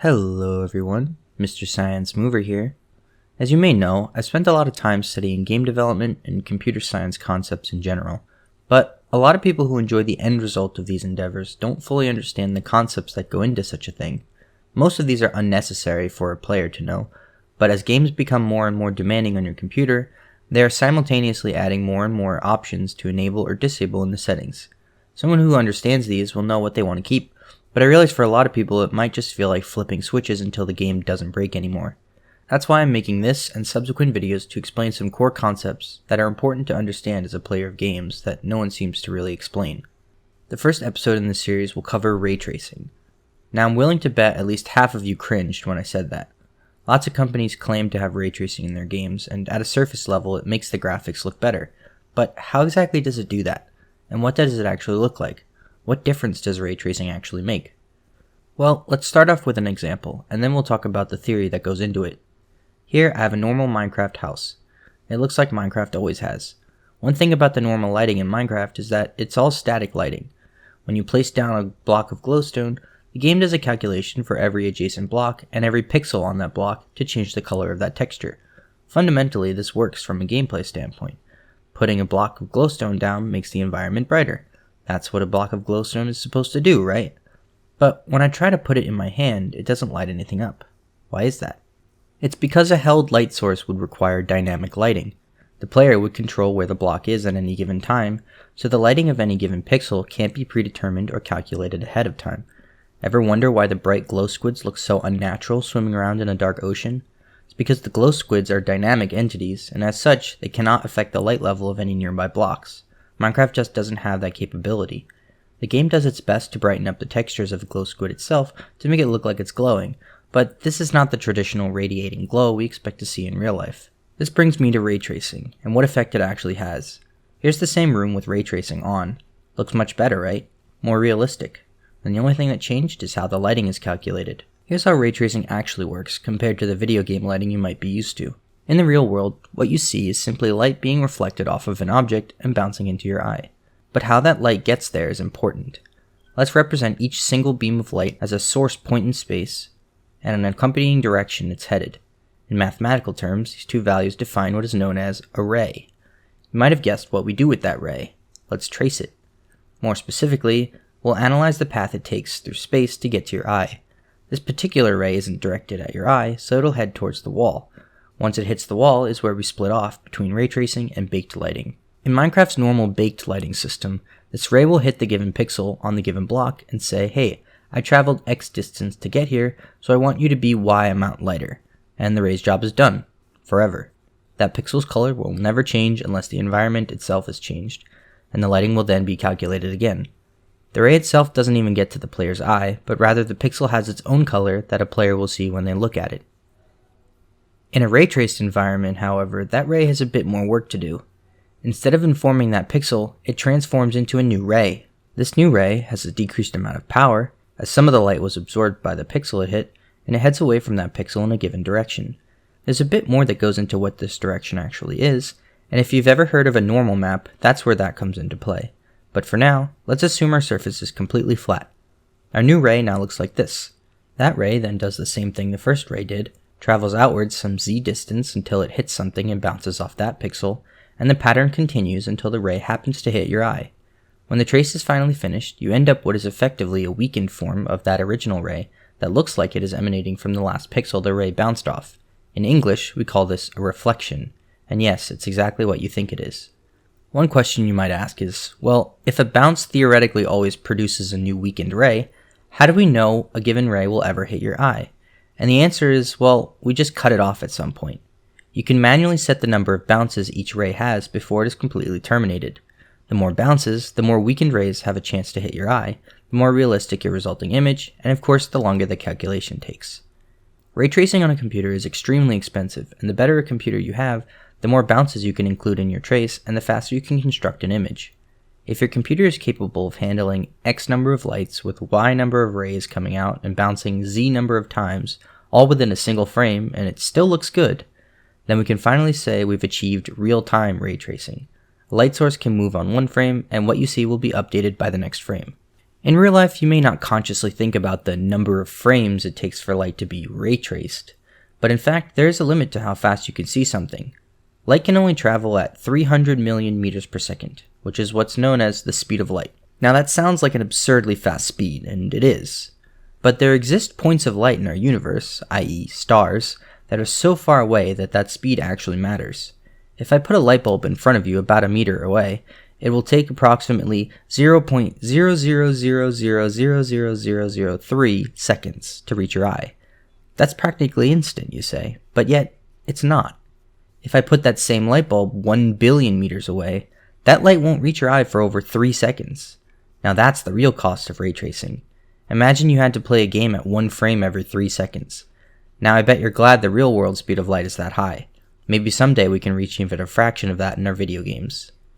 Hello everyone, Mr. Science Mover here. As you may know, I spent a lot of time studying game development and computer science concepts in general, but a lot of people who enjoy the end result of these endeavors don't fully understand the concepts that go into such a thing. Most of these are unnecessary for a player to know, but as games become more and more demanding on your computer, they are simultaneously adding more and more options to enable or disable in the settings. Someone who understands these will know what they want to keep, but I realize for a lot of people it might just feel like flipping switches until the game doesn't break anymore. That's why I'm making this and subsequent videos to explain some core concepts that are important to understand as a player of games that no one seems to really explain. The first episode in this series will cover ray tracing. Now I'm willing to bet at least half of you cringed when I said that. Lots of companies claim to have ray tracing in their games, and at a surface level it makes the graphics look better. But how exactly does it do that? And what does it actually look like? What difference does ray tracing actually make? Well, let's start off with an example, and then we'll talk about the theory that goes into it. Here I have a normal Minecraft house. It looks like Minecraft always has. One thing about the normal lighting in Minecraft is that it's all static lighting. When you place down a block of glowstone, the game does a calculation for every adjacent block and every pixel on that block to change the color of that texture. Fundamentally, this works from a gameplay standpoint. Putting a block of glowstone down makes the environment brighter. That's what a block of glowstone is supposed to do, right? But when I try to put it in my hand, it doesn't light anything up. Why is that? It's because a held light source would require dynamic lighting. The player would control where the block is at any given time, so the lighting of any given pixel can't be predetermined or calculated ahead of time. Ever wonder why the bright glow squids look so unnatural swimming around in a dark ocean? It's because the glow squids are dynamic entities, and as such, they cannot affect the light level of any nearby blocks. Minecraft just doesn't have that capability. The game does its best to brighten up the textures of the glow squid itself to make it look like it's glowing, but this is not the traditional radiating glow we expect to see in real life. This brings me to ray tracing, and what effect it actually has. Here's the same room with ray tracing on. Looks much better, right? More realistic. And the only thing that changed is how the lighting is calculated. Here's how ray tracing actually works compared to the video game lighting you might be used to. In the real world, what you see is simply light being reflected off of an object and bouncing into your eye. But how that light gets there is important. Let's represent each single beam of light as a source point in space and an accompanying direction it's headed. In mathematical terms, these two values define what is known as a ray. You might have guessed what we do with that ray. Let's trace it. More specifically, we'll analyze the path it takes through space to get to your eye. This particular ray isn't directed at your eye, so it'll head towards the wall. Once it hits the wall is where we split off between ray tracing and baked lighting. In Minecraft's normal baked lighting system, this ray will hit the given pixel on the given block and say, hey, I traveled X distance to get here, so I want you to be Y amount lighter. And the ray's job is done. Forever. That pixel's color will never change unless the environment itself is changed, and the lighting will then be calculated again. The ray itself doesn't even get to the player's eye, but rather the pixel has its own color that a player will see when they look at it. In a ray-traced environment, however, that ray has a bit more work to do. Instead of informing that pixel, it transforms into a new ray. This new ray has a decreased amount of power, as some of the light was absorbed by the pixel it hit, and it heads away from that pixel in a given direction. There's a bit more that goes into what this direction actually is, and if you've ever heard of a normal map, that's where that comes into play. But for now, let's assume our surface is completely flat. Our new ray now looks like this. That ray then does the same thing the first ray did, travels outwards some z distance until it hits something and bounces off that pixel, and the pattern continues until the ray happens to hit your eye. When the trace is finally finished, you end up what is effectively a weakened form of that original ray that looks like it is emanating from the last pixel the ray bounced off. In English, we call this a reflection, and yes, it's exactly what you think it is. One question you might ask is, well, if a bounce theoretically always produces a new weakened ray, how do we know a given ray will ever hit your eye? And the answer is, well, we just cut it off at some point. You can manually set the number of bounces each ray has before it is completely terminated. The more bounces, the more weakened rays have a chance to hit your eye, the more realistic your resulting image, and of course the longer the calculation takes. Ray tracing on a computer is extremely expensive, and the better a computer you have, the more bounces you can include in your trace, and the faster you can construct an image. If your computer is capable of handling X number of lights with Y number of rays coming out and bouncing Z number of times, all within a single frame, and it still looks good, then we can finally say we've achieved real-time ray tracing. A light source can move on one frame, and what you see will be updated by the next frame. In real life, you may not consciously think about the number of frames it takes for light to be ray traced, but in fact, there is a limit to how fast you can see something. Light can only travel at 300 million meters per second, which is what's known as the speed of light. Now that sounds like an absurdly fast speed, and it is. But there exist points of light in our universe, i.e. stars, that are so far away that that speed actually matters. If I put a light bulb in front of you about a meter away, it will take approximately 0.000000003 seconds to reach your eye. That's practically instant, you say, but yet, it's not. If I put that same light bulb 1 billion meters away, that light won't reach your eye for over 3 seconds. Now that's the real cost of ray tracing. Imagine you had to play a game at 1 frame every 3 seconds. Now I bet you're glad the real world speed of light is that high. Maybe someday we can reach even a fraction of that in our video games.